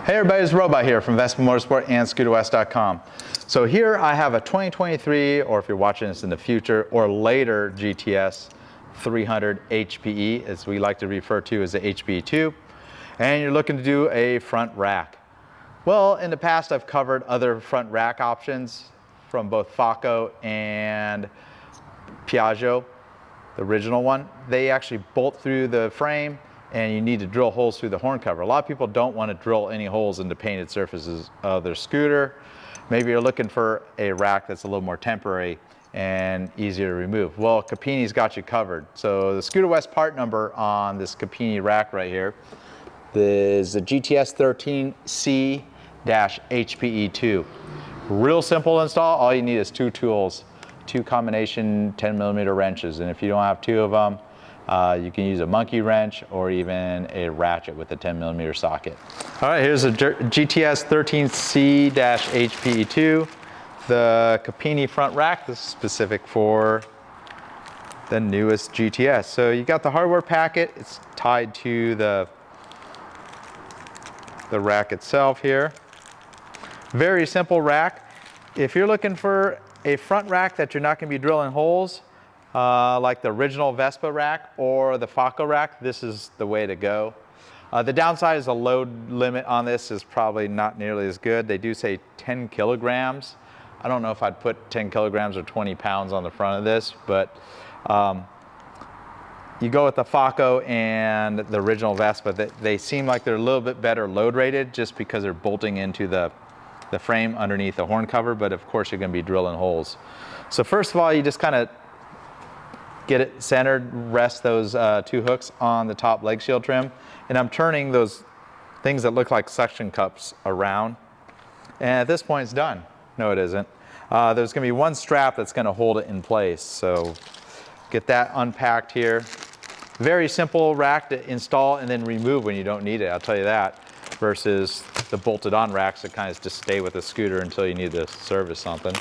Hey everybody, it's Robot here from Vespa Motorsport and ScooterWest.com. So here I have a 2023, or if you're watching this in the future, or later GTS 300 HPE, as we like to refer to as the HPE2, and you're looking to do a front rack. Well, in the past I've covered other front rack options from both Foco and Piaggio, the original one. They actually bolt through the frame and you need to drill holes through the horn cover. A lot of people don't want to drill any holes into painted surfaces of their scooter. Maybe you're looking for a rack that's a little more temporary and easier to remove. Well, Cuppini's got you covered. So the Scooter West part number on this Cuppini rack right here is the GTS 13C-HPE2. Real simple install. All you need is two tools, two combination 10mm wrenches. And if you don't have two of them, you can use a monkey wrench or even a ratchet with a 10mm socket. All right, here's a GTS 13C-HPE2, the Cuppini front rack. This is specific for the newest GTS. So you got the hardware packet. It's tied to the rack itself here. Very simple rack. If you're looking for a front rack that you're not going to be drilling holes, like the original Vespa rack or the Foco rack, this is the way to go. The downside is the load limit on this is probably not nearly as good. They do say 10 kilograms. I don't know if I'd put 10 kilograms or 20 pounds on the front of this, but you go with the Foco and the original Vespa, they seem like they're a little bit better load rated just because they're bolting into the frame underneath the horn cover, but of course you're going to be drilling holes. So first of all, you just kind of get it centered, rest those two hooks on the top leg shield trim, and I'm turning those things that look like suction cups around, and at this point it's done. No, it isn't. There's going to be one strap that's going to hold it in place, so get that unpacked here. Very simple rack to install and then remove when you don't need it, I'll tell you that, versus the bolted on racks that kind of just stay with the scooter until you need to service something.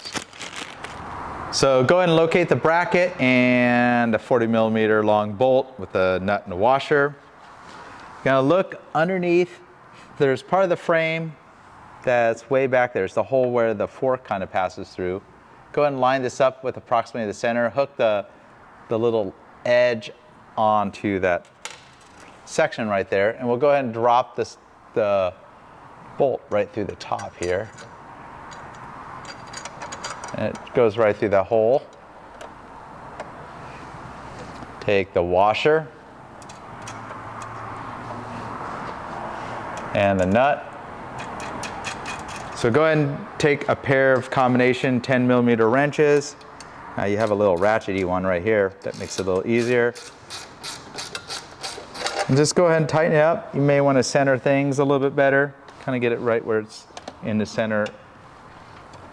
So go ahead and locate the bracket and a 40mm long bolt with a nut and a washer. You're gonna look underneath. There's part of the frame that's way back there. It's the hole where the fork kind of passes through. Go ahead and line this up with approximately the center. Hook the little edge onto that section right there, and we'll go ahead and drop the bolt right through the top here. And it goes right through that hole. Take the washer and the nut. So go ahead and take a pair of combination 10mm wrenches. Now you have a little ratchety one right here that makes it a little easier. And just go ahead and tighten it up. You may want to center things a little bit better. Kind of get it right where it's in the center.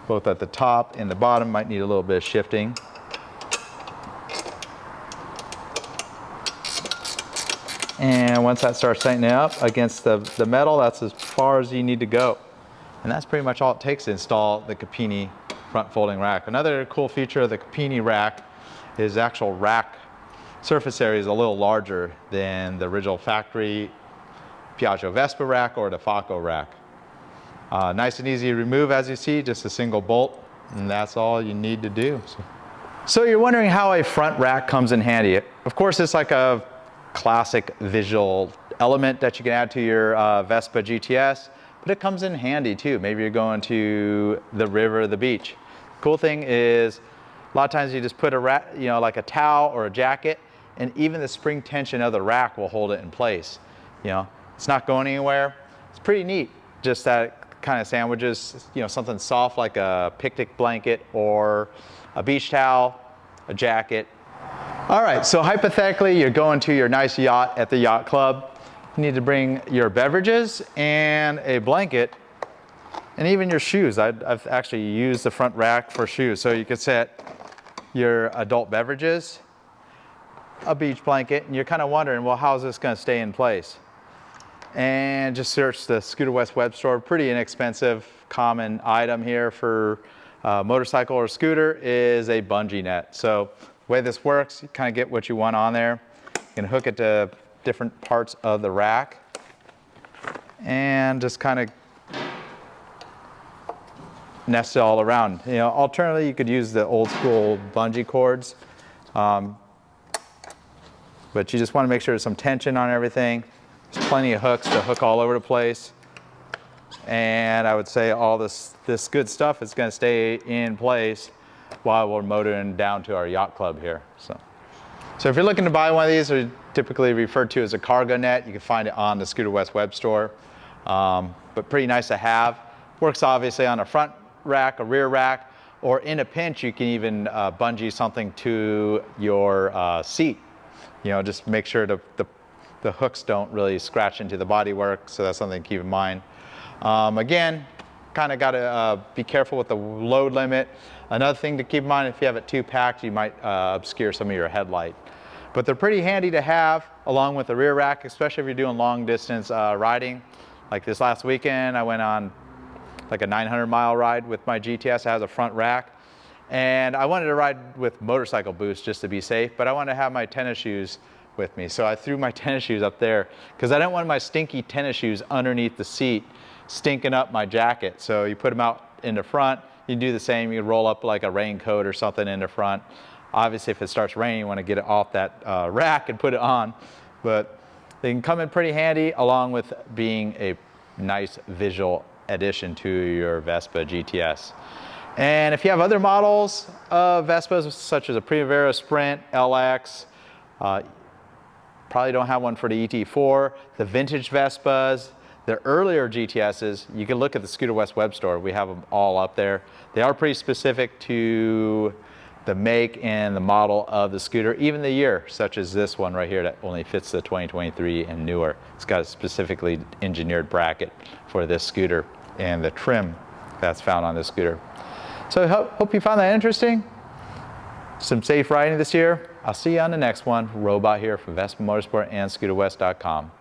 Both at the top and the bottom might need a little bit of shifting. And once that starts tightening up against the metal, that's as far as you need to go. And that's pretty much all it takes to install the Cuppini front folding rack. Another cool feature of the Cuppini rack is the actual rack surface area is a little larger than the original factory Piaggio Vespa rack or the Foco rack. Nice and easy to remove, as you see, just a single bolt, and that's all you need to do. So you're wondering how a front rack comes in handy. Of course, it's like a classic visual element that you can add to your Vespa GTS, but it comes in handy too. Maybe you're going to the river or the beach. Cool thing is, a lot of times you just put a rack, like a towel or a jacket, and even the spring tension of the rack will hold it in place. It's not going anywhere. It's pretty neat. Just that kind of sandwiches, something soft like a picnic blanket or a beach towel, a jacket. All right, so hypothetically, you're going to your nice yacht at the yacht club. You need to bring your beverages and a blanket and even your shoes. I've actually used the front rack for shoes. So you could set your adult beverages, a beach blanket, and you're kind of wondering, well, how's this going to stay in place? And just search the Scooter West web store. Pretty inexpensive, common item here for motorcycle or scooter is a bungee net. So the way this works, you kind of get what you want on there. You can hook it to different parts of the rack. and just kind of nest it all around. You know, alternatively, you could use the old school bungee cords, but you just want to make sure there's some tension on everything. There's plenty of hooks to hook all over the place. And I would say all this good stuff is going to stay in place while we're motoring down to our yacht club here. So if you're looking to buy one of these, they're typically referred to as a cargo net. You can find it on the Scooter West web store, but pretty nice to have. Works obviously on a front rack, a rear rack, or in a pinch, you can even bungee something to your seat. You know, just make sure the hooks don't really scratch into the bodywork, so that's something to keep in mind. Again, kind of got to be careful with the load limit. Another thing to keep in mind, if you have it too packed, you might obscure some of your headlight. But they're pretty handy to have along with the rear rack, especially if you're doing long distance riding. Like this last weekend, I went on like a 900-mile ride with my GTS. It has a front rack. And I wanted to ride with motorcycle boots just to be safe, but I wanted to have my tennis shoes with me. So I threw my tennis shoes up there because I didn't want my stinky tennis shoes underneath the seat stinking up my jacket. So you put them out in the front. You can do the same. You can roll up like a raincoat or something in the front. Obviously, if it starts raining, you want to get it off that rack and put it on. But they can come in pretty handy along with being a nice visual addition to your Vespa GTS. And if you have other models of Vespas, such as a Primavera, Sprint, LX, probably don't have one for the ET4, the vintage Vespas, the earlier GTSs, you can look at the Scooter West web store. We have them all up there. They are pretty specific to the make and the model of the scooter, even the year, such as this one right here that only fits the 2023 and newer. It's got a specifically engineered bracket for this scooter and the trim that's found on this scooter. So I hope you found that interesting. Some safe riding this year. I'll see you on the next one. Robot here from Vespa Motorsport and ScooterWest.com.